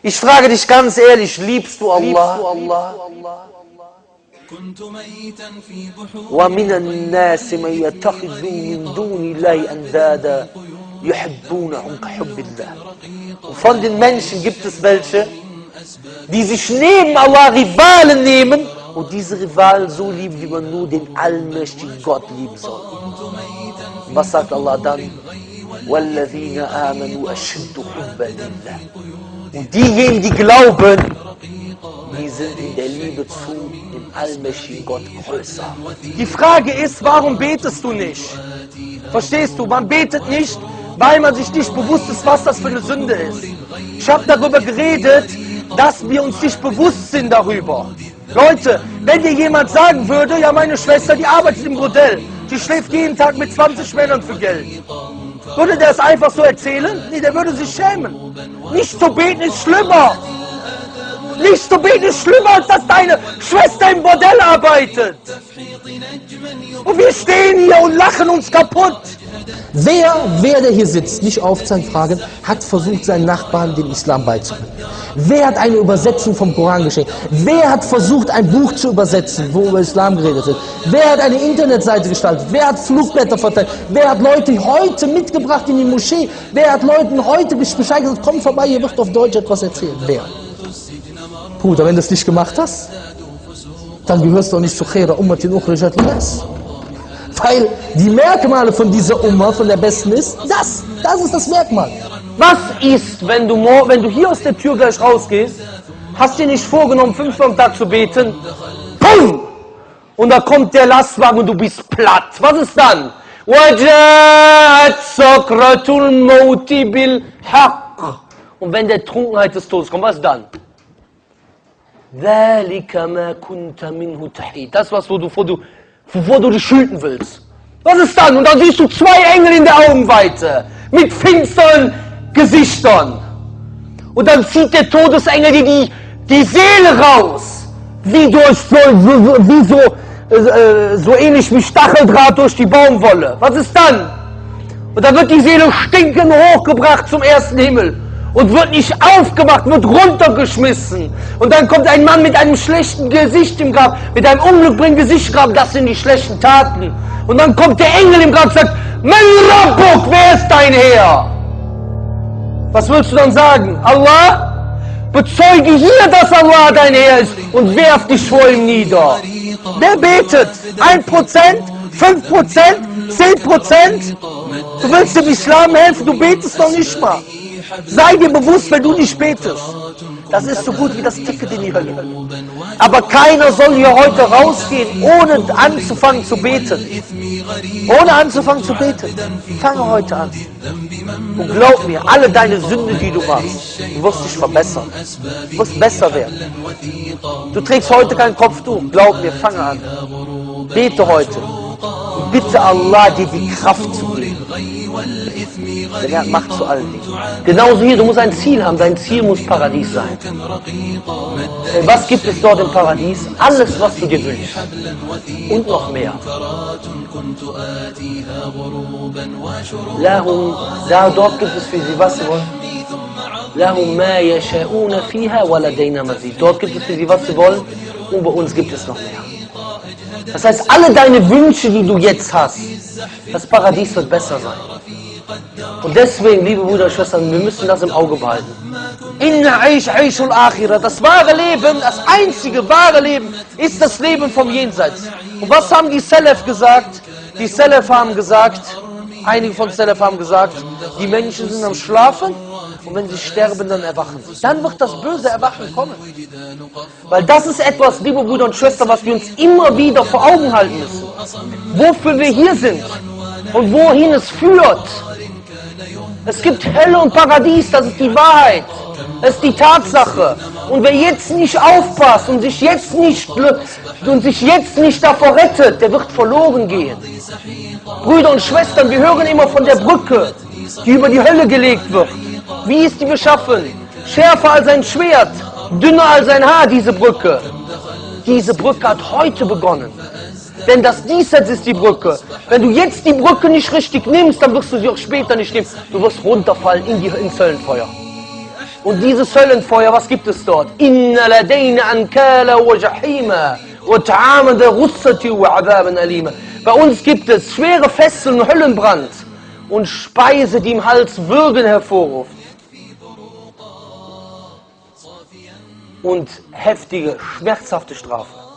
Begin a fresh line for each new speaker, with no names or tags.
Ich frage dich ganz ehrlich, liebst du Allah? وَمِنَ النَّاسِ مَنْ يَتَّخِذُ مِنْ دُونِ اللَّهِ أَنْدَادًا يُحِبُّونَهُمْ كَحُبِّ اللَّهِ. Und von den Menschen gibt es welche, die sich neben Allah Rivalen nehmen und diese Rivalen so lieben, wie man nur den allmächtigen Gott lieben soll. Und was sagt Allah dann? وَالَّذِينَ آمَنُوا أَشَدُّ حُبًّا لِلَّهِ. Und diejenigen, die glauben, die sind in der Liebe zu dem allmächtigen Gott größer. Die Frage ist, warum betest du nicht? Verstehst du? Man betet nicht, weil man sich nicht bewusst ist, was das für eine Sünde ist. Ich habe darüber geredet, dass wir uns nicht bewusst sind darüber. Leute, wenn dir jemand sagen würde, ja meine Schwester, die arbeitet im Bordell, die schläft jeden Tag mit 20 Männern für Geld. Würde der es einfach so erzählen? Nee, der würde sich schämen. Nicht zu beten ist schlimmer. Nicht zu beten ist schlimmer, als dass deine Schwester im Bordell arbeitet. Und wir stehen hier und lachen uns kaputt.
Wer, der hier sitzt, nicht aufzeigt, fragen, hat versucht, seinen Nachbarn den Islam beizubringen? Wer hat eine Übersetzung vom Koran geschenkt? Wer hat versucht, ein Buch zu übersetzen, wo über Islam geredet wird? Wer hat eine Internetseite gestaltet? Wer hat Flugblätter verteilt? Wer hat Leute heute mitgebracht in die Moschee? Wer hat Leuten heute Bescheid gesagt, komm vorbei, ihr wird auf Deutsch etwas erzählen? Wer? Bruder, wenn du es nicht gemacht hast, dann gehörst du auch nicht zu Khaira Ummatin Ukhrijat Linnas. Weil die Merkmale von dieser Umma, von der Besten ist, das ist das Merkmal.
Was ist, wenn du hier aus der Tür gleich rausgehst, hast dir nicht vorgenommen, 5-mal am Tag zu beten, BUM! Und da kommt der Lastwagen und du bist platt. Was ist dann? وَجَاءَتْ سَكْرَةُ الْمَوْتِ بِالْحَقِّ. Und wenn der Trunkenheit des Todes kommt, was dann? ذَلِكَ مَا كُنْتَ مِنْهُ تَحِيدٌ. Das, wovor du dich schütten willst. Was ist dann? Und dann siehst du 2 Engel in der Augenweite mit finsteren Gesichtern. Und dann zieht der Todesengel dir die Seele raus, wie so ähnlich wie Stacheldraht durch die Baumwolle. Was ist dann? Und dann wird die Seele stinkend hochgebracht zum ersten Himmel und wird nicht aufgemacht, wird runtergeschmissen. Und dann kommt ein Mann mit einem schlechten Gesicht im Grab, mit einem unglückbringenden Gesicht im Grab, das sind die schlechten Taten. Und dann kommt der Engel im Grab und sagt, Man Rabbuk, wer ist dein Herr? Was willst du dann sagen? Allah? Bezeuge hier, dass Allah dein Herr ist und werf dich vor ihm nieder.
Wer betet? 1%, 5%, 10%? Du willst dem Islam helfen, du betest noch nicht mal. Sei dir bewusst, wenn du nicht betest. Das ist so gut wie das Ticket in die Hölle. Aber keiner soll hier heute rausgehen, ohne anzufangen zu beten. Ohne anzufangen zu beten. Fange heute an. Und glaub mir, alle deine Sünden, die du machst, du wirst dich verbessern. Du wirst besser werden. Du trägst heute kein Kopftuch. Glaub mir, fange an. Bete heute. Und bitte Allah, dir die Kraft zu geben. Denn er hat Macht zu allen Dingen.
Genauso hier, du musst ein Ziel haben. Dein Ziel muss Paradies sein. Was gibt es dort im Paradies? Alles, was du dir wünschst. Und noch mehr. Dort gibt es für sie, was sie wollen. Dort gibt es für sie, was sie wollen. Und bei uns gibt es noch mehr. Das heißt, alle deine Wünsche, die du jetzt hast, das Paradies wird besser sein. Und deswegen, liebe Brüder und Schwestern, wir müssen das im Auge behalten.
Inna Aish Aishul Akhirah. Das wahre Leben, das einzige wahre Leben, ist das Leben vom Jenseits. Und was haben die Salaf gesagt? Die Salaf haben gesagt, einige von Salaf haben gesagt, die Menschen sind am Schlafen und wenn sie sterben, dann erwachen sie. Dann wird das böse Erwachen kommen.
Weil das ist etwas, liebe Brüder und Schwestern, was wir uns immer wieder vor Augen halten müssen. Wofür wir hier sind und wohin es führt. Es gibt Hölle und Paradies, das ist die Wahrheit. Das ist die Tatsache. Und wer jetzt nicht aufpasst und sich jetzt nicht davor rettet, der wird verloren gehen. Brüder und Schwestern, wir hören immer von der Brücke, die über die Hölle gelegt wird. Wie ist die beschaffen? Schärfer als ein Schwert, dünner als ein Haar, diese Brücke. Diese Brücke hat heute begonnen. Denn das Diesseits ist die Brücke. Wenn du jetzt die Brücke nicht richtig nimmst, dann wirst du sie auch später nicht nehmen. Du wirst runterfallen ins Höllenfeuer. Und dieses Höllenfeuer, was gibt es dort? Inna ladayna ankala wa jahima wa ta'amada russati wa adaban alima. Bei uns gibt es schwere Fesseln und Höllenbrand und Speise, die im Hals Würgen hervorruft. Und heftige, schmerzhafte Strafe.